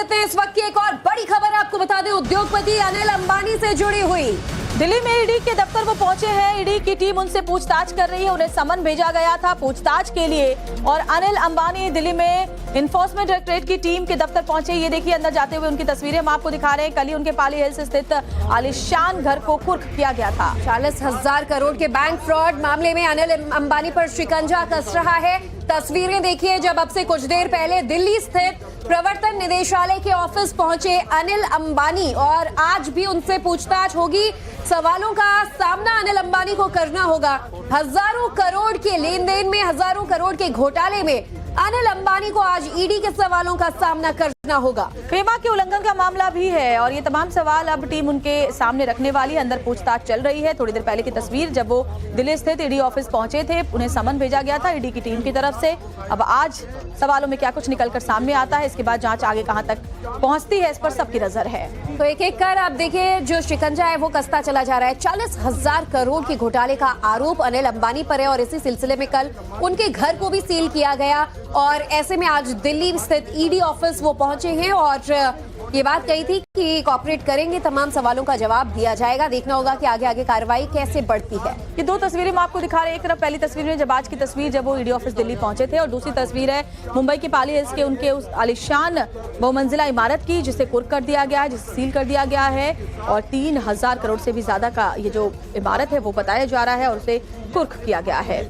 करते हैं इस वक्त की एक और बड़ी खबर। आपको बता दें, उद्योगपति अनिल अंबानी से जुड़ी हुई। दिल्ली में ईडी के दफ्तर वो पहुंचे हैं। ईडी की टीम उनसे पूछताछ कर रही है। उन्हें समन भेजा गया था पूछताछ के लिए और अनिल अंबानी दिल्ली में इन्फोर्समेंट डायरेक्टरेट की टीम के दफ्तर पहुंचे। ये देखिए अंदर जाते हुए उनकी तस्वीरें हम आपको दिखा रहे हैं। कल ही उनके पाली हिल्स स्थित आलीशान घर को कुर्क किया गया था। 40,000 करोड़ के बैंक फ्रॉड मामले में अनिल अंबानी पर शिकंजा कस रहा है। तस्वीरें देखिए, जब अब से कुछ देर पहले दिल्ली स्थित प्रवर्तन निदेशालय के ऑफिस पहुंचे अनिल अंबानी और आज भी उनसे पूछताछ होगी। सवालों का सामना अनिल अंबानी को करना होगा। हजारों करोड़ के लेन देन में, हजारों करोड़ के घोटाले में अनिल अंबानी को आज ईडी के सवालों का सामना करना होगा। फेमा के उल्लंघन का मामला भी है और ये तमाम सवाल अब टीम उनके सामने रखने वाली है। अंदर पूछताछ चल रही है। थोड़ी देर पहले की तस्वीर, जब वो दिल्ली स्थित ईडी ऑफिस पहुंचे थे, उन्हें समन भेजा गया था ईडी की टीम की तरफ से। अब आज सवालों में क्या कुछ निकलकर सामने आता है, इसके बाद जांच आगे कहां तक पहुंचती है, इस पर सबकी नजर है। तो एक एक कर आप देखिए, जो शिकंजा है वो कसता चला जा रहा है। 40,000 करोड़ के घोटाले का आरोप अनिल अंबानी पर है और इसी सिलसिले में कल उनके घर को भी सील किया गया और ऐसे में आज दिल्ली स्थित ईडी ऑफिस वो पहुंचे हैं और ये बात कही थी कि कॉपरेट करेंगे, तमाम सवालों का जवाब दिया जाएगा। देखना होगा कि आगे आगे कार्रवाई कैसे बढ़ती है। ये दो तस्वीरें हम आपको दिखा रहे हैं। एक तरफ पहली तस्वीर में जब आज की तस्वीर, जब वो ईडी ऑफिस दिल्ली पहुंचे थे, और दूसरी तस्वीर है मुंबई की पाली हिल्स के उनके उस आलीशान बहुमंजिला इमारत की, जिसे कुर्क कर दिया गया है, जिसे सील कर दिया गया है और 3,000 करोड़ से भी ज्यादा का ये जो इमारत है वो बताया जा रहा है और उसे कुर्क किया गया है।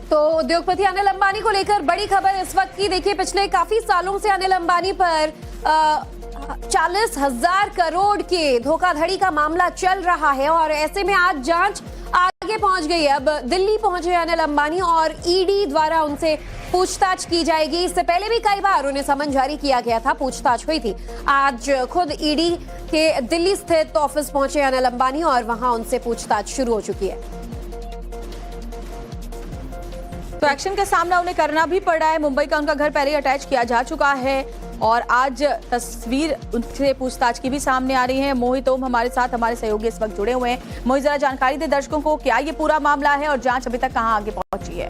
तो उद्योगपति अनिल अंबानी को लेकर बड़ी खबर इस वक्त की। देखिए, पिछले काफी सालों से अनिल अंबानी पर 40,000 करोड़ के धोखाधड़ी का मामला चल रहा है और ऐसे में आज जांच आगे पहुंच गई है। अब दिल्ली पहुंचे अनिल अंबानी और ईडी द्वारा उनसे पूछताछ की जाएगी। इससे पहले भी कई बार उन्हें समन जारी किया गया था, पूछताछ हुई थी। आज खुद ईडी के दिल्ली स्थित ऑफिस पहुंचे अनिल अंबानी और वहां उनसे पूछताछ शुरू हो चुकी है। तो एक्शन का सामना उन्हें करना भी पड़ा है। मुंबई का उनका घर पहले ही अटैच किया जा चुका है और आज तस्वीर उनसे पूछताछ की भी सामने आ रही है। मोहित ओम हमारे साथ, हमारे सहयोगी इस वक्त जुड़े हुए हैं। मोहित, जरा जानकारी दे दर्शकों को, क्या ये पूरा मामला है और जांच अभी तक कहां आगे पहुंची है?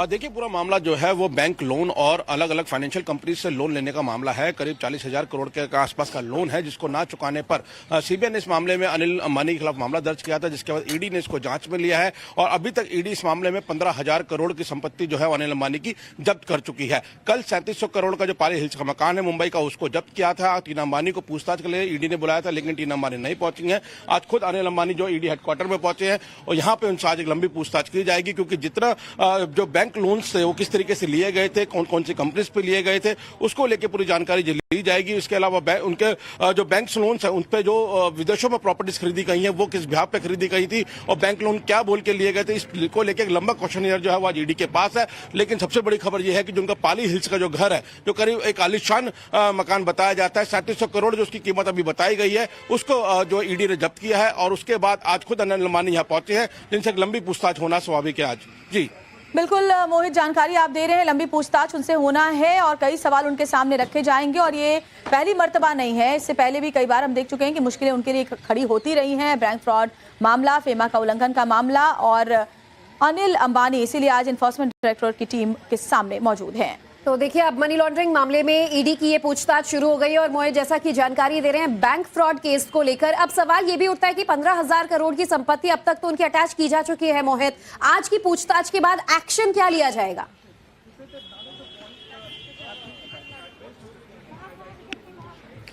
देखिए, पूरा मामला जो है वो बैंक लोन और अलग अलग फाइनेंशियल कंपनी से लोन लेने का मामला है। करीब 40,000 करोड़ के आसपास का लोन है, जिसको ना चुकाने पर सीबीआई ने इस मामले में अनिल अंबानी के खिलाफ मामला दर्ज किया था, जिसके बाद ईडी ने इसको जांच में लिया है और अभी तक ईडी इस मामले में 15,000 करोड़ की संपत्ति जो है अनिल अंबानी की जब्त कर चुकी है। कल 3700 करोड़ का जो पाली हिल्स का मकान है मुंबई का, उसको जब्त किया था। टीना अंबानी को पूछताछ के लिए ईडी ने बुलाया था, लेकिन टीना अंबानी नहीं पहुंची है। आज खुद अनिल अंबानी जो ईडी हेडक्वार्टर में पहुंचे हैं और यहाँ पे उनसे आज एक लंबी पूछताछ की जाएगी, क्योंकि जितना जो बैंक लोन थे वो किस तरीके से लिए गए थे, कौन कौन सी कंपनीज पे लिए गए थे, उसको लेके पूरी जानकारी ली जाएगी। इसके अलावा उनके जो बैंक लोन्स है उन पे जो विदेशों में प्रॉपर्टीज खरीदी गई हैं वो किस ब्याह पे खरीदी गई थी और बैंक लोन क्या बोल के लिए गए थे, इसको लेके एक लंबा क्वेश्चनियर जो है वो आज ईडी के पास है। लेकिन सबसे बड़ी खबर यह है कि जो उनका पाली हिल्स का जो घर है, जो करीब एक आलीशान मकान बताया जाता है, 3700 करोड़ जो उसकी कीमत अभी बताई गई है, उसको जो ईडी ने जब्त किया है और उसके बाद आज खुद अनिल अंबानी यहाँ पहुंचे हैं, जिनसे एक लंबी पूछताछ होना स्वाभाविक है आज। जी बिल्कुल मोहित, जानकारी आप दे रहे हैं। लंबी पूछताछ उनसे होना है और कई सवाल उनके सामने रखे जाएंगे और ये पहली मर्तबा नहीं है। इससे पहले भी कई बार हम देख चुके हैं कि मुश्किलें उनके लिए खड़ी होती रही हैं। बैंक फ्रॉड मामला, फेमा का उल्लंघन का मामला और अनिल अंबानी, इसीलिए आज इन्फोर्समेंट डायरेक्टरेट की टीम के सामने मौजूद है। तो देखिए, अब मनी लॉन्ड्रिंग मामले में ईडी की ये पूछताछ शुरू हो गई है और मोहित, जैसा कि जानकारी दे रहे हैं बैंक फ्रॉड केस को लेकर, अब सवाल ये भी उठता है कि 15,000 करोड़ की संपत्ति अब तक तो उनकी अटैच की जा चुकी है। मोहित, आज की पूछताछ के बाद एक्शन क्या लिया जाएगा?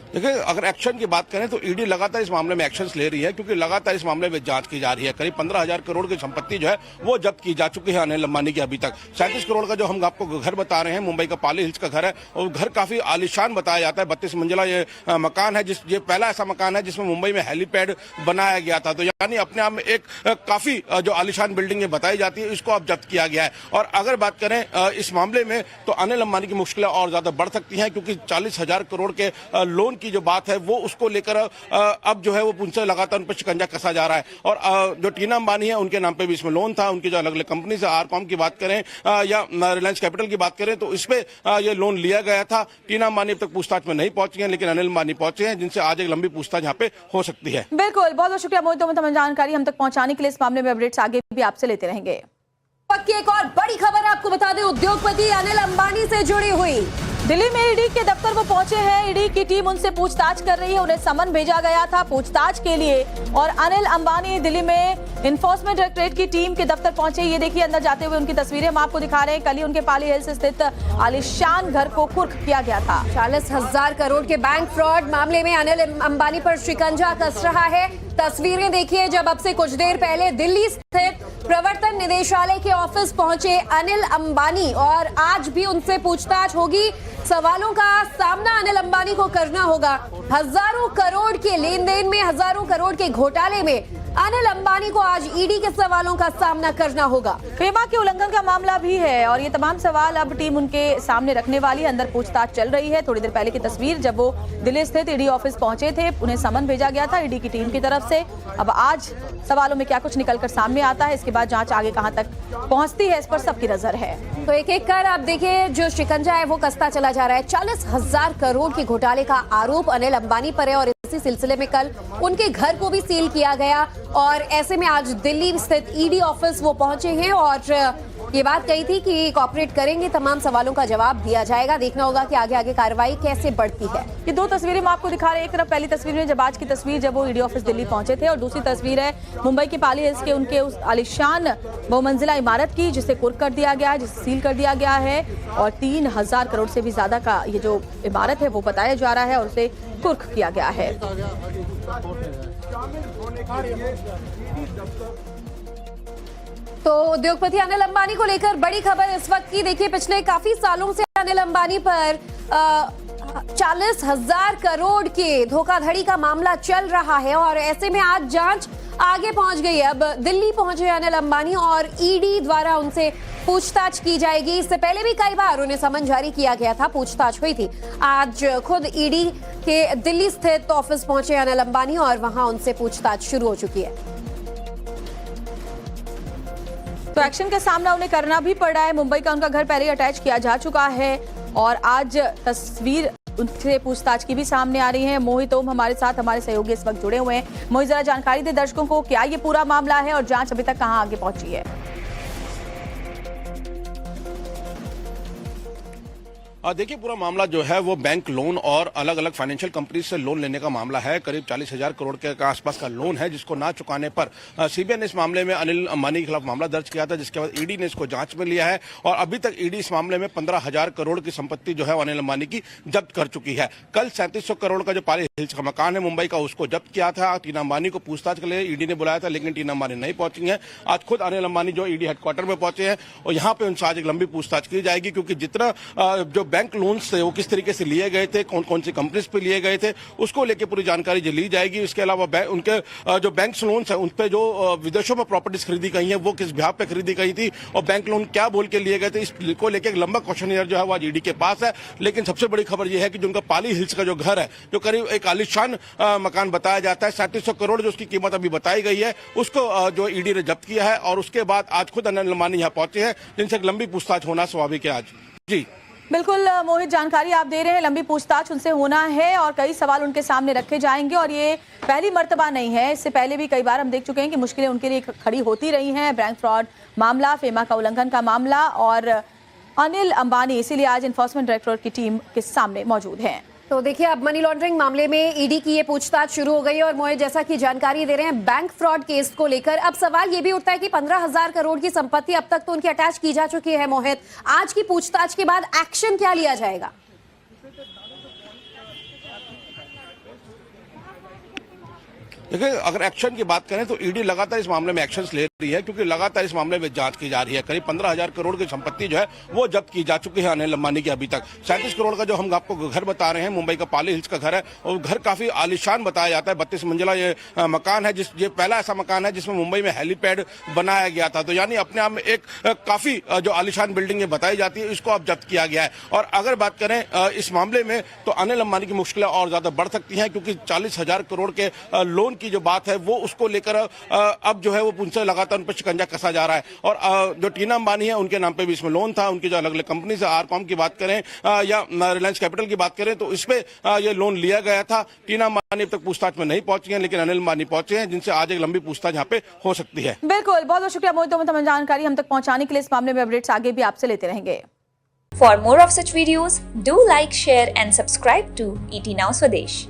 देखिए, अगर एक्शन की बात करें तो ईडी लगातार इस मामले में एक्शंस ले रही है, क्योंकि लगातार इस मामले में जांच की जा रही है। करीब 15,000 करोड़ की संपत्ति जो है वो जब्त की जा चुकी है अनिल अंबानी की अभी तक। 37 करोड़ का जो हम आपको घर बता रहे हैं, मुंबई का पाली हिल्स का घर है और घर काफी आलीशान बताया जाता है। 32 मंजिला ये मकान है, ये पहला ऐसा मकान है जिसमें मुंबई में हेलीपैड बनाया गया था। तो यानी अपने आप में एक काफी जो आलीशान बिल्डिंग बताई जाती है, इसको अब जब्त किया गया है। और अगर बात करें इस मामले में तो अनिल अंबानी की मुश्किलें और ज्यादा बढ़ सकती हैं, क्योंकि 40,000 करोड़ के लोन की की जो बात है वो उसको लेकर अब जो है वो उनसे लगातार उन पर शिकंजा कसा जा रहा है। और जो टीना अंबानी है उनके नाम पे भी इसमें लोन था, उनकी जो अलग अलग कंपनी से आरकॉम की बात करें या रिलायंस कैपिटल की बात करें तो इसपे ये लोन लिया गया था। टीना अंबानी अब तक पूछताछ में नहीं पहुंची है, लेकिन अनिल अंबानी पहुंचे हैं, जिनसे आज एक लंबी पूछताछ यहाँ पे हो सकती है। बिल्कुल, बहुत बहुत शुक्रिया मोहित, तमाम जानकारी हम तक पहुंचाने के लिए। इस मामले में अपडेट्स आगे भी आपसे लेते रहेंगे। वक्त की एक और बड़ी खबर आपको बता दें, उद्योगपति अनिल अंबानी से जुड़ी हुई। दिल्ली में ईडी के दफ्तर वो पहुंचे हैं। ईडी की टीम उनसे पूछताछ कर रही है। उन्हें समन भेजा गया था पूछताछ के लिए और अनिल अंबानी दिल्ली में इन्फोर्समेंट डायरेक्टरेट की टीम के दफ्तर पहुंचे। ये देखिए अंदर जाते हुए उनकी तस्वीरें हम आपको दिखा रहे हैं। कल ही उनके पाली हिल्स स्थित आलीशान घर को कुर्क किया गया था। 40,000 करोड़ के बैंक फ्रॉड मामले में अनिल अंबानी पर शिकंजा कस रहा है। तस्वीरें देखिए, जब अब से कुछ देर पहले दिल्ली स्थित प्रवर्तन निदेशालय के ऑफिस पहुंचे अनिल अंबानी और आज भी उनसे पूछताछ होगी। सवालों का सामना अनिल अंबानी को करना होगा। हजारों करोड़ के लेन देन में, हजारों करोड़ के घोटाले में अनिल अंबानी को आज ईडी के सवालों का सामना करना होगा। फेमा के उल्लंघन का मामला भी है और ये तमाम सवाल अब टीम उनके सामने रखने वाली है। अंदर पूछताछ चल रही है। थोड़ी देर पहले की तस्वीर, जब वो दिल्ली स्थित ईडी ऑफिस पहुंचे थे, उन्हें समन भेजा गया था ईडी की टीम की तरफ से। अब आज सवालों में क्या कुछ निकलकर सामने आता है, इसके बाद जांच आगे कहां तक पहुंचती है, इस पर सबकी नजर है। तो एक एक कर आप देखिए, जो शिकंजा है वो कसता चला जा रहा है। 40,000 करोड़ के घोटाले का आरोप अनिल अंबानी पर है और इसी सिलसिले में कल उनके घर को भी सील किया गया और ऐसे में आज दिल्ली स्थित ईडी ऑफिस वो पहुंचे हैं और ये बात कही थी कि कॉपरेट करेंगे, तमाम सवालों का जवाब दिया जाएगा। देखना होगा कि आगे आगे कार्रवाई कैसे बढ़ती है। ये दो तस्वीरें मैं आपको दिखा रहे हैं। एक तरफ पहली तस्वीर में जब आज की तस्वीर, जब वो ईडी ऑफिस दिल्ली पहुंचे थे, और दूसरी तस्वीर है मुंबई के पाली हिल्स के उनके उस आलीशान बहुमंजिला इमारत की, जिसे कुर्क कर दिया गया है, जिसे सील कर दिया गया है और 3,000 करोड़ से भी ज्यादा का ये जो इमारत है वो बताया जा रहा है और उसे कुर्क किया गया है। तो उद्योगपति अनिल अंबानी को लेकर बड़ी खबर इस वक्त की। देखिए, पिछले काफी सालों से अनिल अंबानी पर 40,000 करोड़ के धोखाधड़ी का मामला चल रहा है और ऐसे में आज जांच आगे पहुंच गई है। अब दिल्ली पहुंचे अनिल अंबानी और ईडी द्वारा उनसे पूछताछ की जाएगी। इससे पहले भी कई बार उन्हें समन जारी किया गया था, पूछताछ हुई थी। आज खुद ईडी के दिल्ली स्थित ऑफिस पहुंचे अनिल अंबानी और वहां उनसे पूछताछ शुरू हो चुकी है। तो एक्शन का सामना उन्हें करना भी पड़ा है। मुंबई का उनका घर पहले ही अटैच किया जा चुका है और आज तस्वीर उनसे पूछताछ की भी सामने आ रही है। मोहित ओम हमारे साथ, हमारे सहयोगी इस वक्त जुड़े हुए हैं। मोहित, जरा जानकारी दे दर्शकों को, क्या ये पूरा मामला है और जांच अभी तक कहां आगे पहुंची है? देखिए, पूरा मामला जो है वो बैंक लोन और अलग अलग फाइनेंशियल कंपनी से लोन लेने का मामला है। करीब 40,000 करोड़ के आसपास का लोन है, जिसको ना चुकाने पर सीबीआई ने इस मामले में अनिल अंबानी के खिलाफ मामला दर्ज किया था, जिसके बाद ईडी ने इसको जांच में लिया है और अभी तक ईडी इस मामले में 15,000 करोड़ की संपत्ति जो है अनिल अंबानी की जब्त कर चुकी है। कल 3700 करोड़ का जो पाली हिल्स का मकान है मुंबई का, उसको जब्त किया था। टीना अंबानी को पूछताछ के लिए ईडी ने बुलाया था, लेकिन टीना अंबानी नहीं पहुंची है। आज खुद अनिल अंबानी जो ईडी हेडक्वार्टर में पहुंचे हैं और यहाँ पे उनसे आज एक लंबी पूछताछ की जाएगी, क्योंकि जितना जो बैंक लोन थे वो किस तरीके से लिए गए थे, कौन कौन सी कंपनीज पे लिए गए थे, उसको लेके पूरी जानकारी जो ली जाएगी। इसके अलावा उनके जो बैंक लोन्स है उन पे जो विदेशों में प्रॉपर्टीज खरीदी गई हैं वो किस ब्याह पे खरीदी गई थी और बैंक लोन क्या बोल के लिए गए थे, इसको लेके एक लंबा क्वेश्चनियर जो है वो आज ईडी के पास है। लेकिन सबसे बड़ी खबर यह है कि जो उनका पाली हिल्स का जो घर है, जो करीब एक आलीशान मकान बताया जाता है, 3700 करोड़ जो उसकी कीमत अभी बताई गई है, उसको जो ईडी ने जब्त किया है और उसके बाद आज खुद अनिल अंबानी यहाँ पहुंचे हैं, जिनसे एक लंबी पूछताछ होना स्वाभाविक है आज। जी बिल्कुल मोहित, जानकारी आप दे रहे हैं। लंबी पूछताछ उनसे होना है और कई सवाल उनके सामने रखे जाएंगे और ये पहली मर्तबा नहीं है। इससे पहले भी कई बार हम देख चुके हैं कि मुश्किलें उनके लिए खड़ी होती रही हैं। बैंक फ्रॉड मामला, फेमा का उल्लंघन का मामला और अनिल अंबानी, इसीलिए आज इन्फोर्समेंट डायरेक्टरेट की टीम के सामने मौजूद हैं। तो देखिए, अब मनी लॉन्ड्रिंग मामले में ईडी की ये पूछताछ शुरू हो गई और मोहित जैसा कि जानकारी दे रहे हैं बैंक फ्रॉड केस को लेकर, अब सवाल ये भी उठता है कि 15,000 करोड़ की संपत्ति अब तक तो उनकी अटैच की जा चुकी है। मोहित, आज की पूछताछ के बाद एक्शन क्या लिया जाएगा? देखिए, अगर एक्शन की बात करें तो ईडी लगातार इस मामले में एक्शंस ले रही है, क्योंकि लगातार इस मामले में जांच की जा रही है। करीब 15,000 करोड़ की संपत्ति जो है वो जब्त की जा चुकी है अनिल अंबानी की अभी तक। 37 करोड़ का जो हम आपको घर बता रहे हैं, मुंबई का पाली हिल्स का घर है, और घर काफी आलीशान बताया जाता है। 32 मंजिला ये मकान है, ये पहला ऐसा मकान है जिसमें मुंबई में हेलीपैड बनाया गया था। तो यानी अपने आप में एक काफी जो आलीशान बिल्डिंग ये बताई जाती है, इसको अब जब्त किया गया है। और अगर बात करें इस मामले में, तो अनिल अंबानी की मुश्किलें और ज्यादा बढ़ सकती हैं, क्योंकि 40,000 करोड़ के लोन की जो बात है वो उसको लेकर अब जो है वो उनसे लगातार उन पर शिकंजा कसा जा रहा है। और जो टीना अंबानी है उनके नाम पे भी इसमें लोन था। उनकी जो अलग अलग कंपनी है, आरकॉम की बात करें या रिलायंस कैपिटल की बात करें, तो इसमें ये लोन लिया गया था। टीना अंबानी अब तक पूछताछ में नहीं पहुंची हैं, लेकिन अनिल अंबानी पहुंचे हैं, जिनसे आज एक लंबी पूछताछ यहाँ पे हो सकती है। बिल्कुल, बहुत बहुत शुक्रिया मोहित, तमाम जानकारी हम तक पहुंचाने के लिए। इस मामले में अपडेट्स आगे भी आपसे लेते रहेंगे। For more of such videos, do like, share and subscribe to ET Now Swadesh.